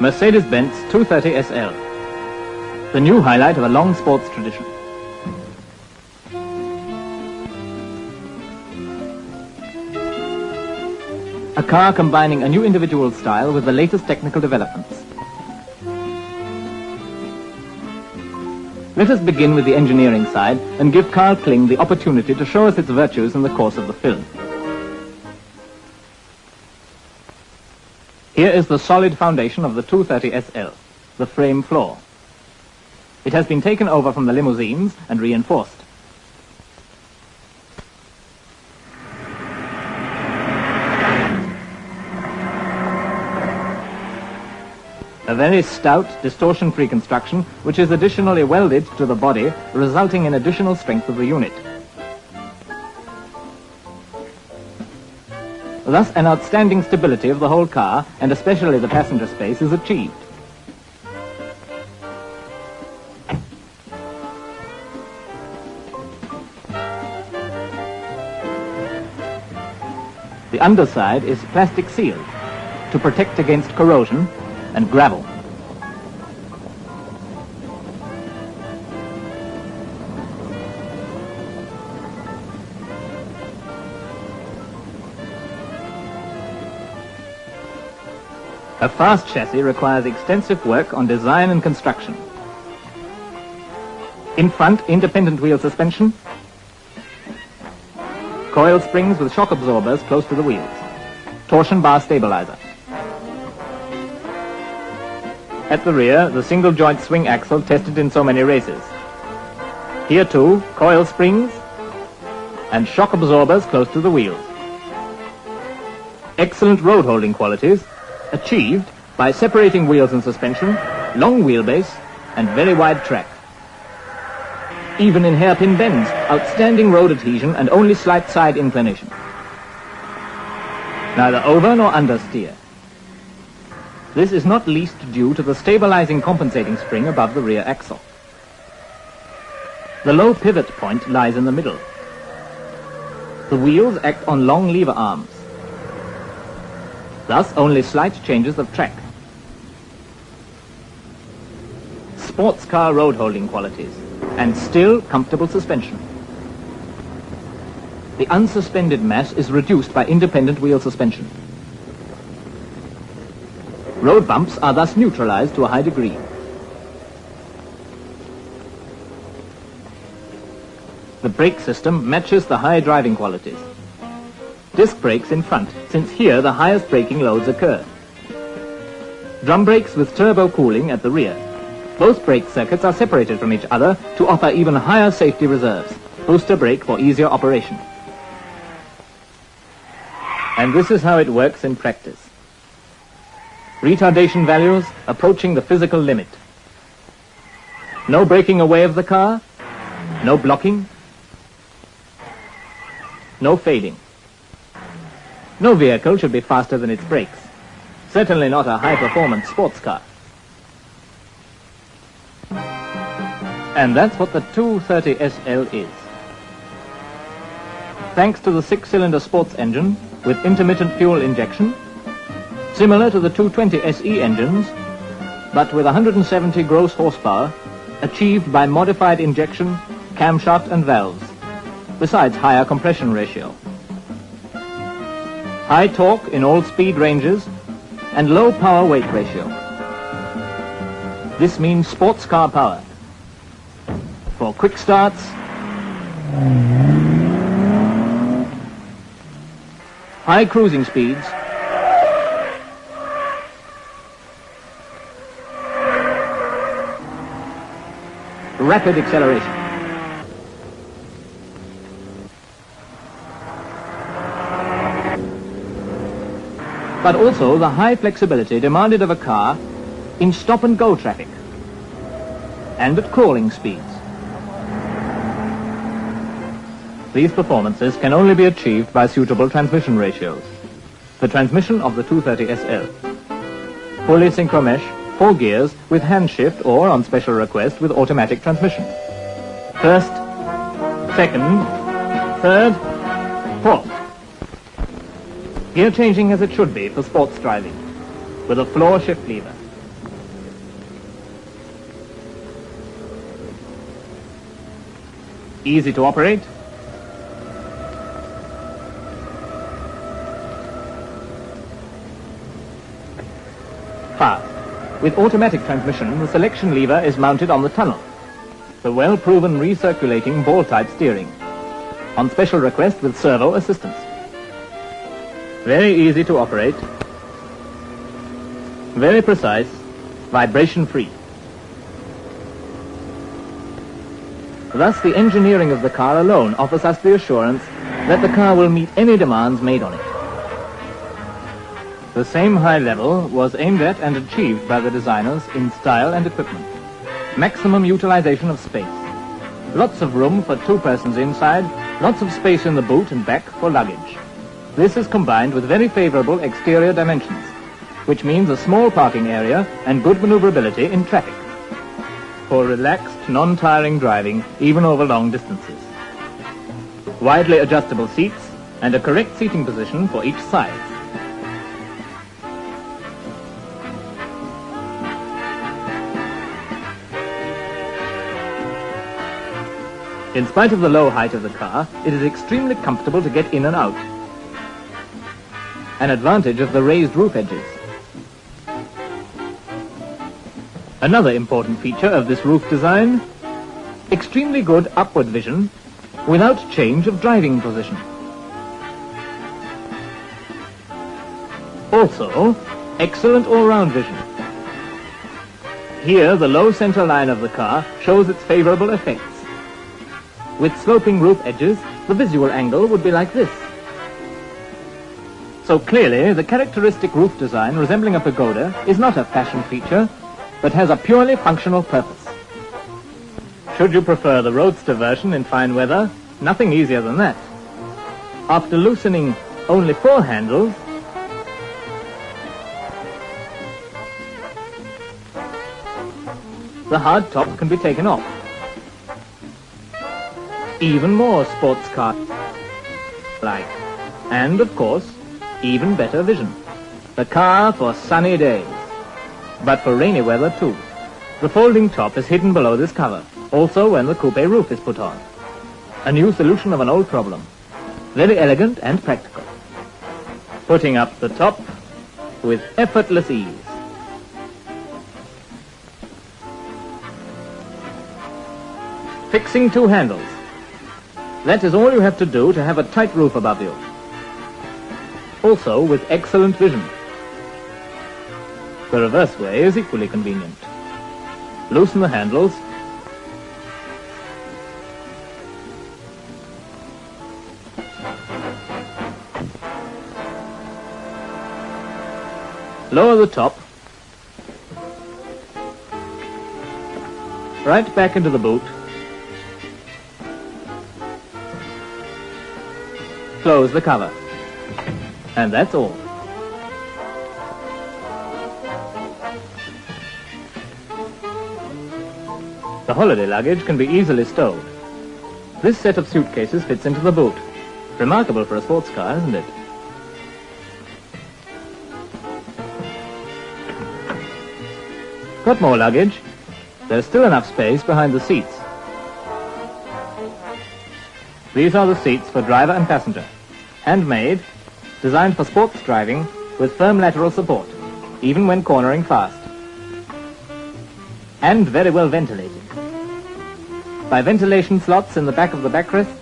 Mercedes-Benz 230 SL, the new highlight of a long sports tradition. A car combining a new individual style with the latest technical developments. Let us begin with the engineering side and give Carl Kling the opportunity to show us its virtues in the course of the film. Here is the solid foundation of the 230 SL, the frame floor. It has been taken over from the limousines and reinforced. A very stout, distortion-free construction, which is additionally welded to the body, resulting in additional strength of the unit. Thus, an outstanding stability of the whole car, and especially the passenger space, is achieved. The underside is plastic sealed to protect against corrosion and gravel. A fast chassis requires extensive work on design and construction. In front, independent wheel suspension, coil springs with shock absorbers close to the wheels, torsion bar stabilizer. At the rear, the single joint swing axle tested in so many races. Here too, coil springs and shock absorbers close to the wheels. Excellent road holding qualities achieved by separating wheels and suspension, long wheelbase and very wide track. Even in hairpin bends, outstanding road adhesion and only slight side inclination. Neither over nor understeer. This is not least due to the stabilizing compensating spring above the rear axle. The low pivot point lies in the middle. The wheels act on long lever arms. Thus, only slight changes of track. Sports car road holding qualities, and still comfortable suspension. The unsuspended mass is reduced by independent wheel suspension. Road bumps are thus neutralized to a high degree. The brake system matches the high driving qualities. Disc brakes in front, since here the highest braking loads occur. Drum brakes with turbo cooling at the rear. Both brake circuits are separated from each other to offer even higher safety reserves. Booster brake for easier operation. And this is how it works in practice. Retardation values approaching the physical limit. No breaking away of the car, no blocking, no fading. No vehicle should be faster than its brakes. Certainly not a high-performance sports car. And that's what the 230 SL is. Thanks to the 6-cylinder sports engine with intermittent fuel injection, similar to the 220 SE engines, but with 170 gross horsepower, achieved by modified injection, camshaft and valves, besides higher compression ratio. High torque in all speed ranges, and low power weight ratio. This means sports car power. For quick starts, high cruising speeds, rapid acceleration. But also the high flexibility demanded of a car in stop-and-go traffic and at crawling speeds. These performances can only be achieved by suitable transmission ratios. The transmission of the 230 SL. Fully synchromesh, 4 gears with hand shift or, on special request, with automatic transmission. First, second, third, fourth. Gear changing as it should be for sports driving, with a floor shift lever. Easy to operate. Fast. With automatic transmission, the selection lever is mounted on the tunnel. The well-proven recirculating ball-type steering. On special request with servo assistance. Very easy to operate. Very precise. Vibration-free. Thus, the engineering of the car alone offers us the assurance that the car will meet any demands made on it. The same high level was aimed at and achieved by the designers in style and equipment. Maximum utilization of space. Lots of room for 2 persons inside, lots of space in the boot and back for luggage. This is combined with very favorable exterior dimensions, which means a small parking area and good maneuverability in traffic. For relaxed, non-tiring driving, even over long distances. Widely adjustable seats and a correct seating position for each side. In spite of the low height of the car, it is extremely comfortable to get in and out. An advantage of the raised roof edges. Another important feature of this roof design, extremely good upward vision without change of driving position. Also, excellent all-round vision. Here, the low center line of the car shows its favorable effects. With sloping roof edges, the visual angle would be like this. So clearly, the characteristic roof design resembling a pagoda is not a fashion feature, but has a purely functional purpose. Should you prefer the roadster version in fine weather, nothing easier than that. After loosening only 4 handles, the hard top can be taken off. Even more sports car-like. And, of course, even better vision. The car for sunny days. But for rainy weather, too. The folding top is hidden below this cover, also when the coupe roof is put on. A new solution of an old problem. Very elegant and practical. Putting up the top with effortless ease. Fixing 2 handles. That is all you have to do to have a tight roof above you. Also with excellent vision. The reverse way is equally convenient. Loosen the handles. Lower the top. Right back into the boot. Close the cover. And that's all. The holiday luggage can be easily stowed. This set of suitcases fits into the boot. Remarkable for a sports car, isn't it? Got more luggage? There's still enough space behind the seats. These are the seats for driver and passenger. Handmade, designed for sports driving with firm lateral support, even when cornering fast. And very well ventilated. By ventilation slots in the back of the backrests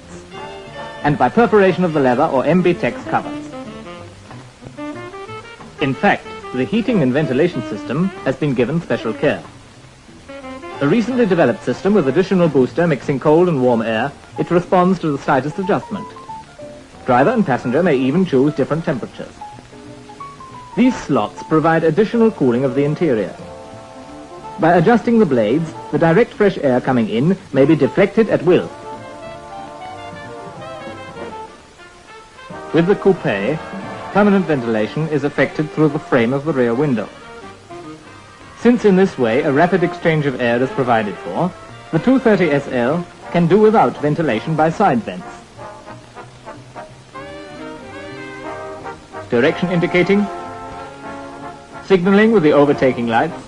and by perforation of the leather or MB-Tex covers. In fact, the heating and ventilation system has been given special care. A recently developed system with additional booster mixing cold and warm air, it responds to the slightest adjustment. Driver and passenger may even choose different temperatures. These slots provide additional cooling of the interior. By adjusting the blades, the direct fresh air coming in may be deflected at will. With the coupe, permanent ventilation is effected through the frame of the rear window. Since in this way a rapid exchange of air is provided for, the 230 SL can do without ventilation by side vents. Direction indicating, signaling with the overtaking lights,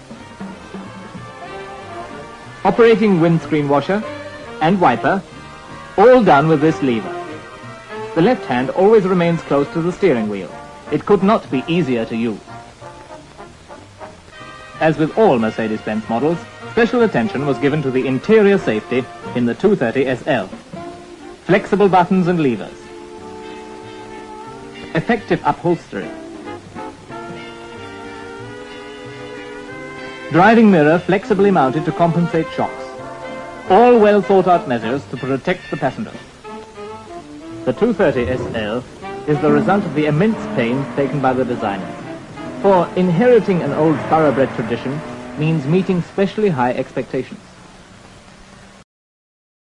operating windscreen washer and wiper, All done with this lever. The left hand always remains close to the steering wheel. It could not be easier to use. As with all Mercedes-Benz models, special attention was given to the interior safety in the 230 SL. Flexible buttons and levers. Effective upholstery. Driving mirror flexibly mounted to compensate shocks. All well thought out measures to protect the passengers. The 230 SL is the result of the immense pains taken by the designers. For inheriting an old thoroughbred tradition means meeting specially high expectations.